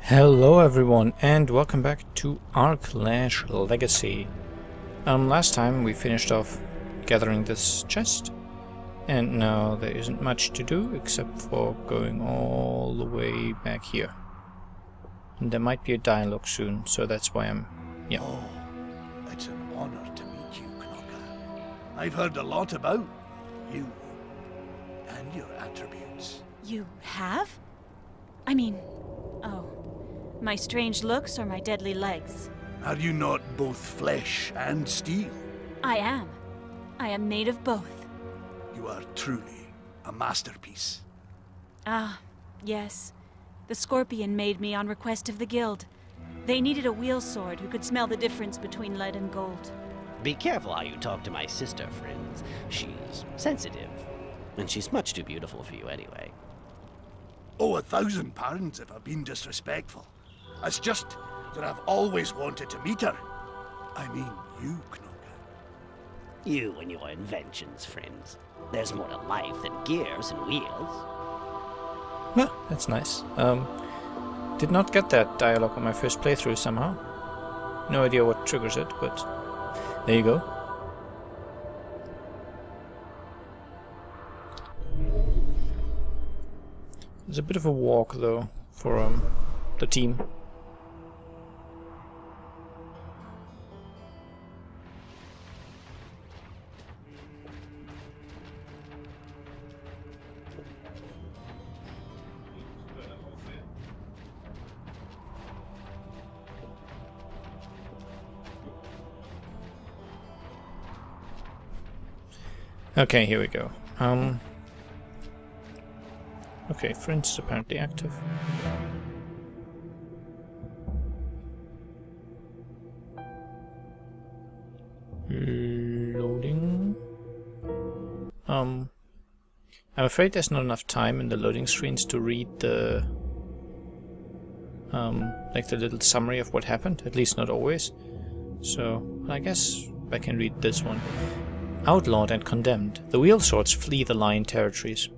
Hello everyone and welcome back to Aarklash Legacy. Last time we finished off gathering this chest, and now there isn't much to do except for going all the way back here. And there might be a dialogue soon, so that's why Oh, it's an honor to meet you, Knocker. I've heard a lot about you and your attributes. You have? I mean, oh, my strange looks or my deadly legs? Are you not both flesh and steel? I am. I am made of both. You are truly a masterpiece. Ah, yes. The Scorpion made me on request of the Guild. They needed a wheel sword who could smell the difference between lead and gold. Be careful how you talk to my sister, friends. She's sensitive. And she's much too beautiful for you anyway. Oh, 1,000 pardons if I've been disrespectful. It's just that I've always wanted to meet her. I mean, you, Knocker. You and your inventions, friends. There's more to life than gears and wheels. Well, that's nice. Did not get that dialogue on my first playthrough somehow. No idea what triggers it, but there you go. There's a bit of a walk though for the team. Okay, here we go. Okay, friends is apparently active. Loading. I'm afraid there's not enough time in the loading screens to read the like the little summary of what happened, at least not always. So I guess I can read this one. Outlawed and condemned, the wheel swords flee the Lion territories.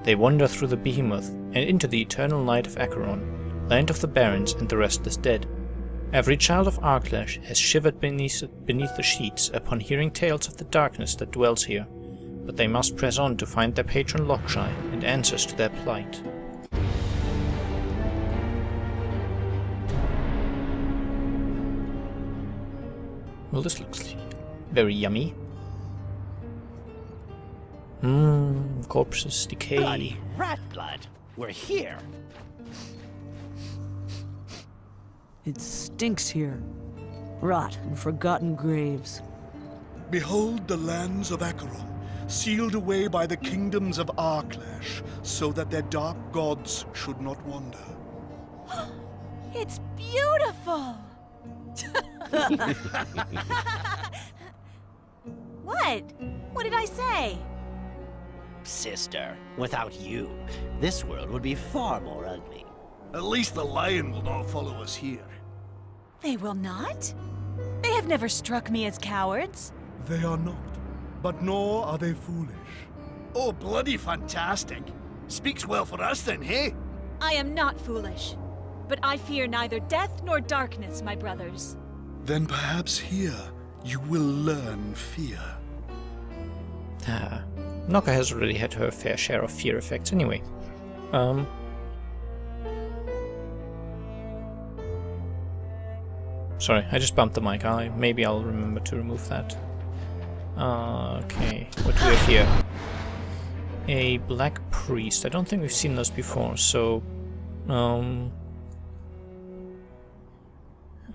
They wander through the behemoth and into the eternal light of Acheron, land of the barons and the restless dead. Every child of Aarklash has shivered beneath the sheets upon hearing tales of the darkness that dwells here, but they must press on to find their patron Lockshai and answers to their plight. Well, this looks very yummy. Corpses decay. Bloody rat blood. We're here. It stinks here. Rot and forgotten graves. Behold the lands of Acheron, sealed away by the kingdoms of Aarklash, so that their dark gods should not wander. It's beautiful! What? What did I say? Sister, without you, this world would be far more ugly. At least the lion will not follow us here. They will not? They have never struck me as cowards. They are not, but nor are they foolish. Oh, bloody fantastic. Speaks well for us then, hey? I am not foolish, but I fear neither death nor darkness, my brothers. Then perhaps here you will learn fear. Knocker has already had her fair share of fear effects anyway. Sorry, I just bumped the mic. Maybe I'll remember to remove that. Okay, what do we have here? A black priest. I don't think we've seen those before, so...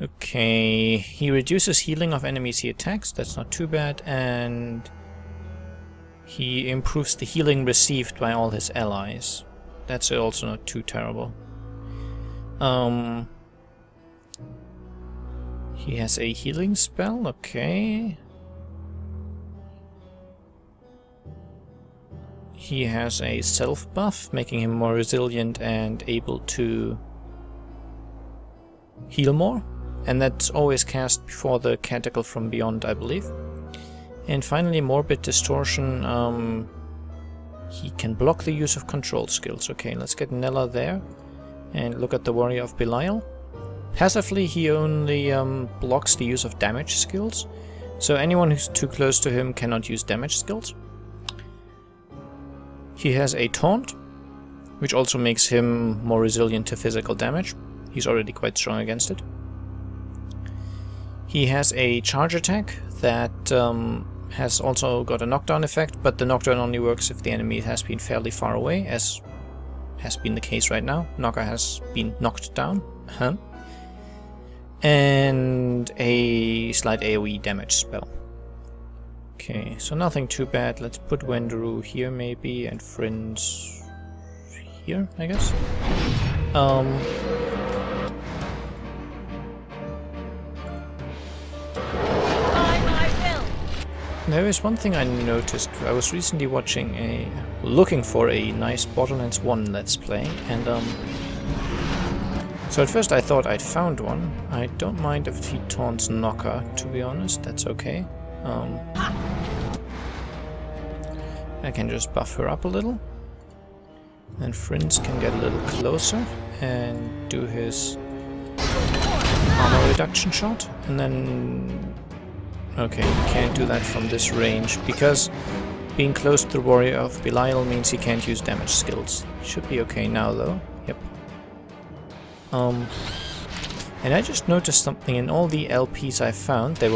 Okay, he reduces healing of enemies he attacks, that's not too bad, and... he improves the healing received by all his allies. That's also not too terrible. He has a healing spell, okay. He has a self buff, making him more resilient and able to heal more. And that's always cast before the Canticle from Beyond, I believe. And finally, Morbid Distortion. He can block the use of control skills. Okay, let's get Nella there. And look at the Warrior of Belial. Passively, he only blocks the use of damage skills. So anyone who's too close to him cannot use damage skills. He has a Taunt, which also makes him more resilient to physical damage. He's already quite strong against it. He has a Charge Attack that has also got a knockdown effect, but the knockdown only works if the enemy has been fairly far away, as has been the case right now. Knocker has been knocked down. And a slight AoE damage spell. Okay, so nothing too bad. Let's put Wenderu here maybe, and Friends here, I guess. There is one thing I noticed. I was recently looking for a nice Borderlands 1 Let's Play, and so at first I thought I'd found one. I don't mind if he taunts Knocker, to be honest, that's okay. I can just buff her up a little. And Friends can get a little closer and do his armor reduction shot. And then... okay, he can't do that from this range, because being close to the Warrior of Belial means he can't use damage skills. Should be okay now though. Yep. And I just noticed something in all the LPs I found. I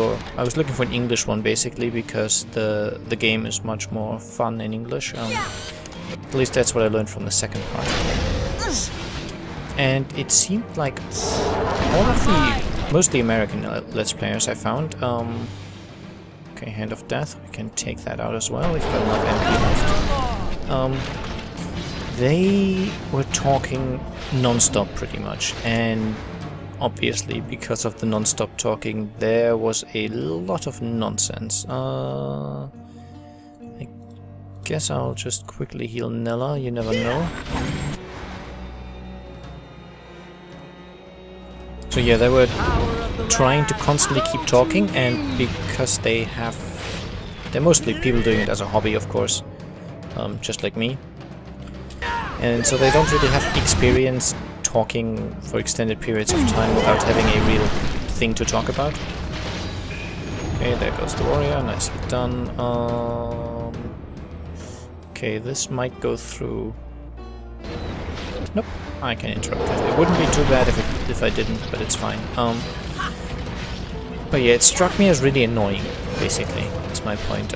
was looking for an English one basically, because the game is much more fun in English. At least that's what I learned from the second part. And it seemed like all of the mostly American Let's Players I found. Okay, Hand of Death. We can take that out as well. We've got enough MP left. They were talking non-stop pretty much, and obviously because of the non-stop talking there was a lot of nonsense. I guess I'll just quickly heal Nella, you never know. So yeah, they were trying to constantly keep talking, and because they're mostly people doing it as a hobby, of course, just like me. And so they don't really have experience talking for extended periods of time without having a real thing to talk about. Okay, there goes the warrior, nicely done. Okay, this might go through. Nope, I can interrupt it. It wouldn't be too bad if I didn't, but it's fine. But yeah, it struck me as really annoying, basically. That's my point.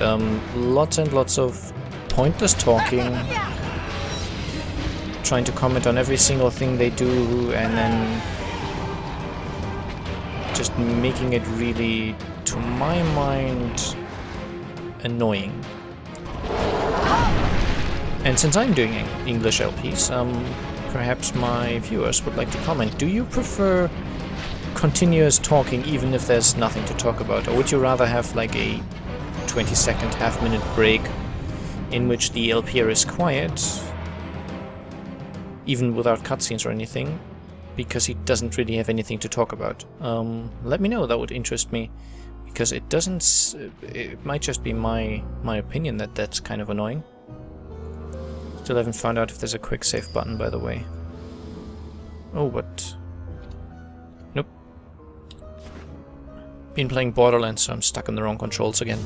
Lots and lots of pointless talking, trying to comment on every single thing they do, and then just making it really, to my mind, annoying. And since I'm doing English LPs, perhaps my viewers would like to comment. Do you prefer continuous talking even if there's nothing to talk about? Or would you rather have like a 20-second, half-minute break in which the LPer is quiet, even without cutscenes or anything, because he doesn't really have anything to talk about? Let me know, that would interest me, because it doesn't... it might just be my opinion that that's kind of annoying. Still haven't found out if there's a quick save button, by the way. Oh, what? Nope. Been playing Borderlands, so I'm stuck in the wrong controls again.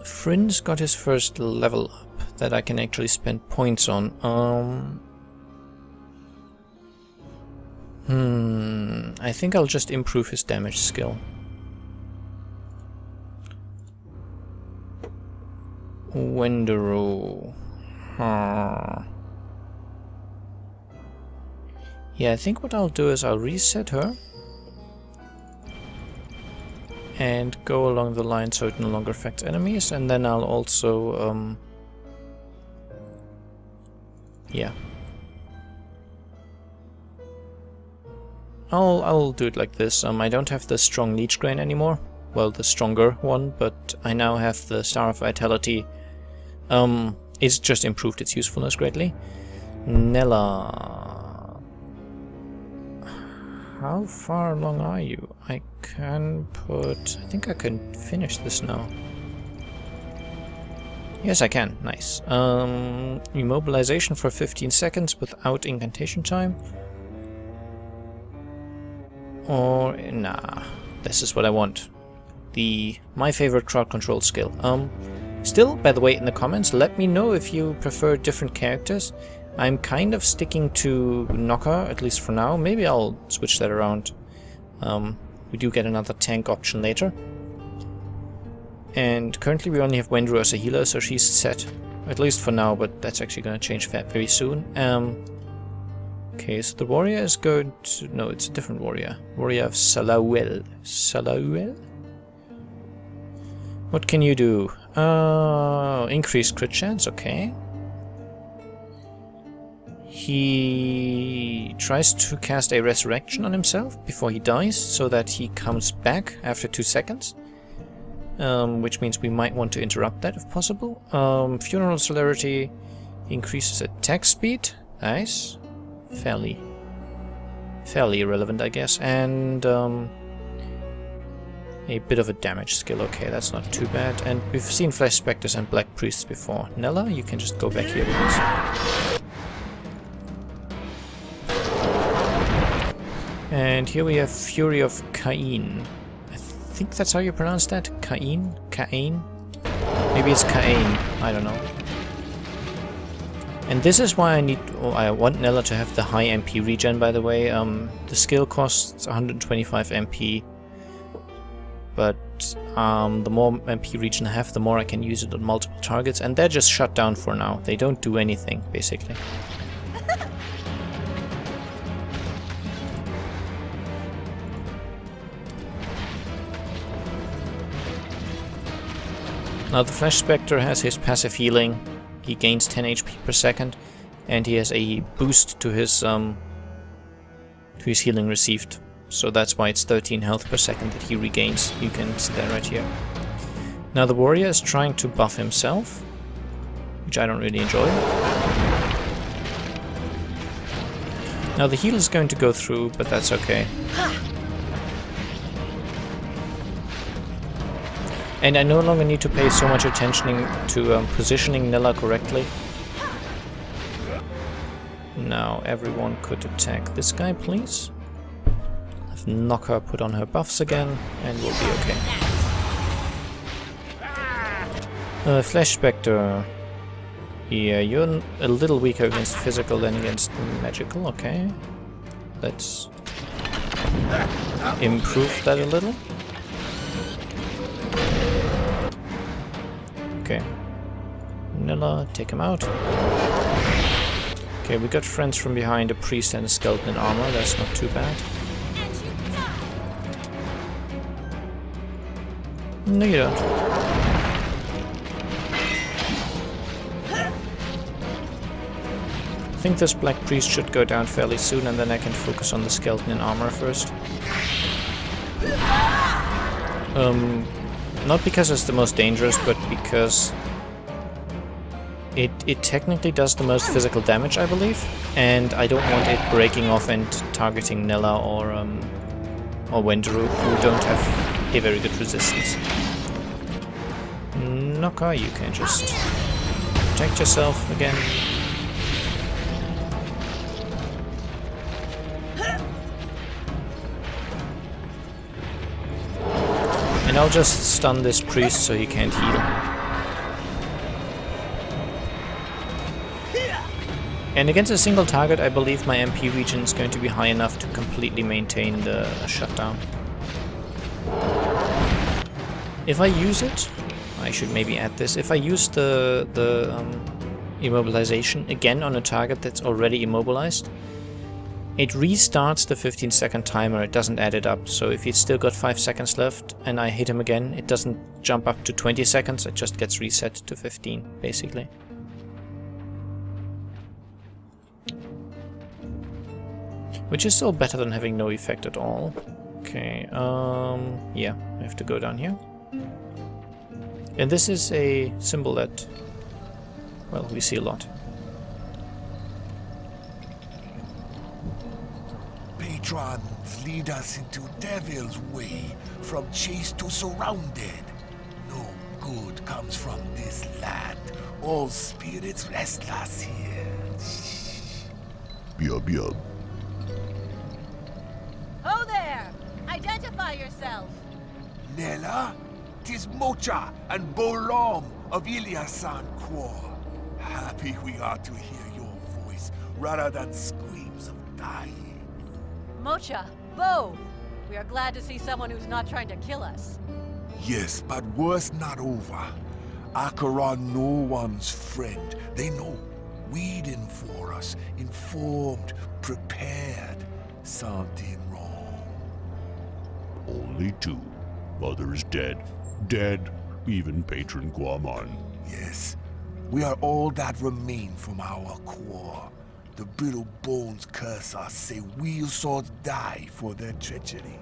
Friends got his first level up that I can actually spend points on. I think I'll just improve his damage skill. Wenderu. Yeah, I think what I'll do is I'll reset her and go along the line so it no longer affects enemies, and then I'll also yeah, I'll do it like this. I don't have the strong leech grain anymore, well, the stronger one, but I now have the Star of Vitality. It's just improved its usefulness greatly. Nella, how far along are you? I think I can finish this now. Yes, I can. Nice. Immobilization for 15 seconds without incantation time. Or... nah. This is what I want. My favorite crowd control skill. Still, by the way, in the comments, let me know if you prefer different characters. I'm kind of sticking to Knocker, at least for now. Maybe I'll switch that around. We do get another tank option later. And currently we only have Wendru as a healer, so she's set. At least for now, but that's actually going to change very soon. Okay, so the warrior is going to... no, it's a different warrior. Warrior of Salauel. Salauel? What can you do? Increased crit chance, okay. He tries to cast a resurrection on himself before he dies, so that he comes back after 2 seconds. Which means we might want to interrupt that if possible. Funeral celerity increases attack speed. Nice. Fairly irrelevant, I guess. And a bit of a damage skill. Okay, that's not too bad. And we've seen Flesh Spectres and Black Priests before. Nella, you can just go back here, please. And here we have Fury of Cain. I think that's how you pronounce that? Cain? Cain? Maybe it's Cain. I don't know. And this is why I want Nella to have the high MP regen, by the way. The skill costs 125 MP. But the more MP regen I have, the more I can use it on multiple targets. And they're just shut down for now. They don't do anything, basically. Now the Flesh Spectre has his passive healing. He gains 10 HP per second, and he has a boost to his healing received. So that's why it's 13 health per second that he regains. You can see that right here. Now the warrior is trying to buff himself, which I don't really enjoy. Now the heal is going to go through, but that's okay. And I no longer need to pay so much attention to positioning Nella correctly. Now everyone could attack this guy, please. Have Knocker put on her buffs again, and we'll be okay. Flesh Spectre. Yeah, you're a little weaker against physical than against magical, okay. Let's improve that a little. Okay. Nella, take him out. Okay, we got friends from behind, a priest and a skeleton in armor, that's not too bad. No, you don't. I think this black priest should go down fairly soon, and then I can focus on the skeleton in armor first. Not because it's the most dangerous, but because it technically does the most physical damage, I believe, and I don't want it breaking off and targeting Nella or Wendru, who don't have a very good resistance. Knocker, you can just protect yourself again. And I'll just stun this priest so he can't heal. And against a single target, I believe my MP regen is going to be high enough to completely maintain the shutdown. If I use it, I should maybe add this. If I use the immobilization again on a target that's already immobilized, it restarts the 15-second timer, it doesn't add it up. So if he's still got 5 seconds left and I hit him again, it doesn't jump up to 20 seconds, it just gets reset to 15, basically. Which is still better than having no effect at all. Okay, yeah, I have to go down here. And this is a symbol that, well, we see a lot. Patrons lead us into Devil's Way, from chase to surrounded. No good comes from this land. All spirits restless here. Yub yub. Ho there! Identify yourself! Nella, 'tis Mocha and Bolom of Iliasan Quor. Happy we are to hear your voice rather than screams of dying. Mocha, Bo! We are glad to see someone who's not trying to kill us. Yes, but worse not over. Acheron no one's friend. They know, waiting for us, informed, prepared. Something wrong. Only two. Mother's dead. Dead. Even Patron Guaman. Yes, we are all that remain from our core. The brittle bones curse us, say wheel swords die for their treachery.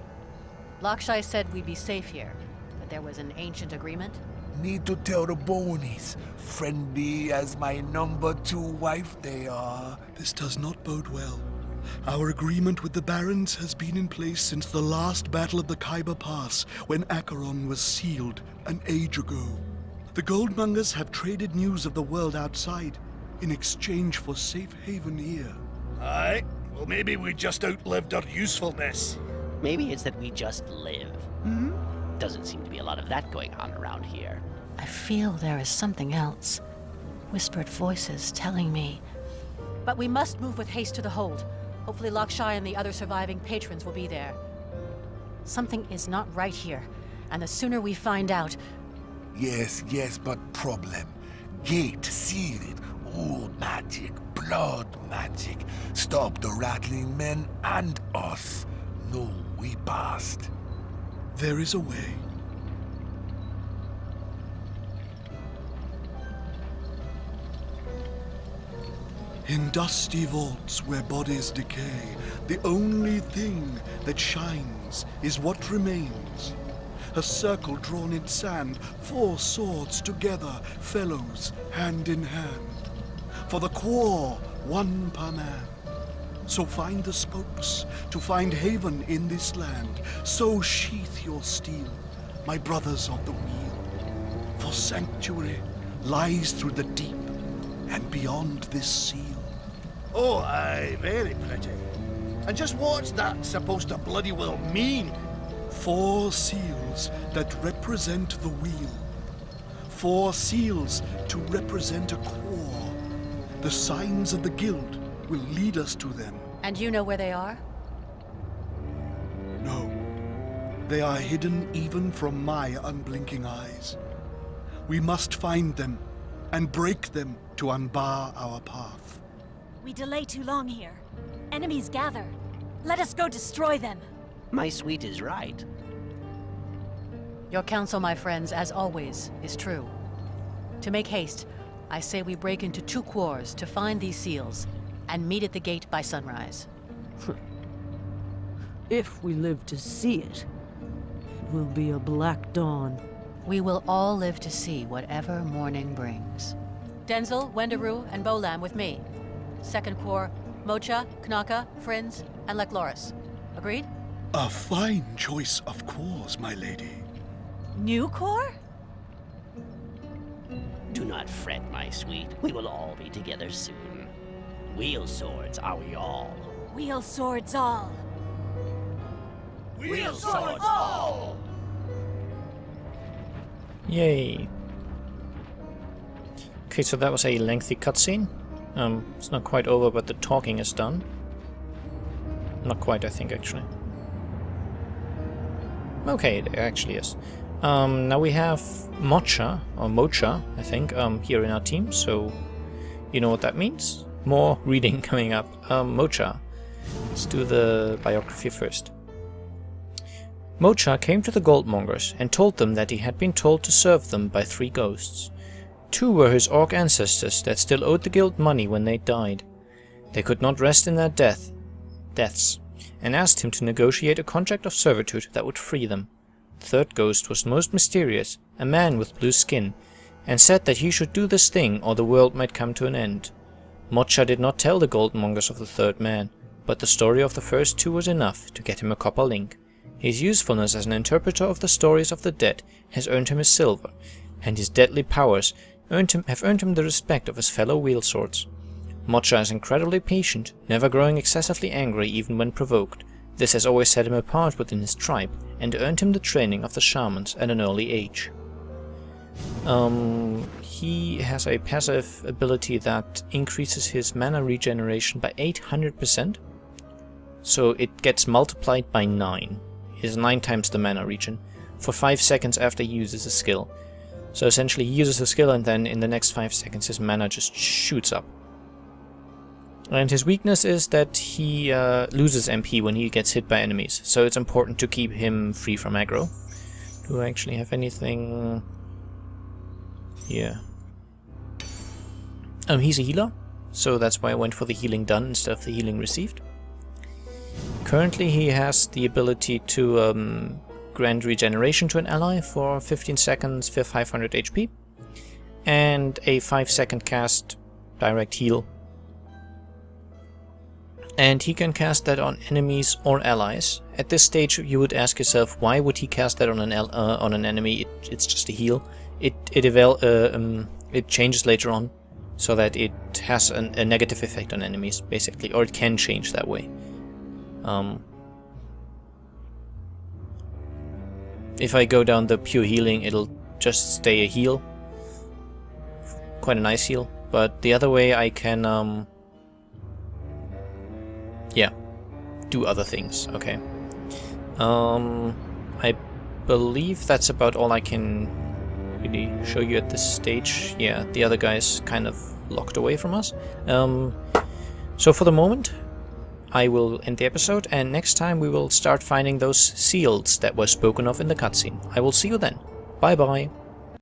Lakshai said we'd be safe here, but there was an ancient agreement. Need to tell the bonies, friendly as my number 2 wife they are. This does not bode well. Our agreement with the Barons has been in place since the last battle of the Khyber Pass, when Acheron was sealed an age ago. The Goldmongers have traded news of the world outside in exchange for safe haven here. Aye, well maybe we just outlived our usefulness. Maybe it's that we just live. Doesn't seem to be a lot of that going on around here. I feel there is something else. Whispered voices telling me. But we must move with haste to the hold. Hopefully Lakshai and the other surviving patrons will be there. Something is not right here, and the sooner we find out... Yes, but problem. Gate sealed. Old magic, blood magic. Stop the rattling men and us. No, we passed. There is a way. In dusty vaults where bodies decay, the only thing that shines is what remains. A circle drawn in sand, 4 swords together, fellows, hand in hand. For the Quor, 1 per man. So find the spokes to find haven in this land. So sheath your steel, my brothers of the wheel. For sanctuary lies through the deep and beyond this seal. Oh, aye, very pretty. And just what's that supposed to bloody well mean? 4 seals that represent the wheel. 4 seals to represent a Quor. The signs of the guild will lead us to them. And you know where they are? No. They are hidden even from my unblinking eyes. We must find them and break them to unbar our path. We delay too long here. Enemies gather. Let us go destroy them. My sweet is right. Your counsel, my friends, as always, is true. To make haste, I say we break into 2 Quors to find these seals and meet at the gate by sunrise. If we live to see it, it will be a black dawn. We will all live to see whatever morning brings. Denzel, Wendaru, and Bolam with me. 2nd Quor, Mocha, Knaka, Friends, and Lekloris. Agreed? A fine choice of Quors, my lady. New Core? Do not fret, my sweet. We will all be together soon. Wheel swords are we all. Wheel swords all. Wheel swords all! Yay. Okay, so that was a lengthy cutscene. It's not quite over, but the talking is done. Not quite, I think, actually. Okay, it actually is. Now we have Mocha, I think, here in our team, so you know what that means. More reading coming up. Mocha. Let's do the biography first. Mocha came to the Goldmongers and told them that he had been told to serve them by 3 ghosts. 2 were his orc ancestors that still owed the guild money when they died. They could not rest in their deaths, and asked him to negotiate a contract of servitude that would free them. The 3rd ghost was most mysterious, a man with blue skin, and said that he should do this thing or the world might come to an end. Mocha did not tell the Goldmongers of the 3rd man, but the story of the first 2 was enough to get him a copper link. His usefulness as an interpreter of the stories of the dead has earned him his silver, and his deadly powers have earned him the respect of his fellow wheel swords. Mocha is incredibly patient, never growing excessively angry even when provoked. This has always set him apart within his tribe, and earned him the training of the shamans at an early age. He has a passive ability that increases his mana regeneration by 800%, so it gets multiplied by 9. He has 9 times the mana regen, for 5 seconds after he uses a skill. So essentially he uses a skill and then in the next 5 seconds his mana just shoots up. And his weakness is that he loses MP when he gets hit by enemies, so it's important to keep him free from aggro. Do I actually have anything? Yeah. He's a healer, so that's why I went for the healing done instead of the healing received. Currently he has the ability to grant regeneration to an ally for 15 seconds for 500 HP, and a 5-second cast direct heal. And he can cast that on enemies or allies. At this stage you would ask yourself, why would he cast that on an enemy? It's just a heal. It changes later on, so that it has a negative effect on enemies, basically, or it can change that way. If I go down the pure healing, it'll just stay a heal. Quite a nice heal. But the other way I can, yeah, do other things, okay. I believe that's about all I can really show you at this stage. Yeah, the other guy's kind of locked away from us. So for the moment, I will end the episode, and next time we will start finding those seals that were spoken of in the cutscene. I will see you then. Bye bye.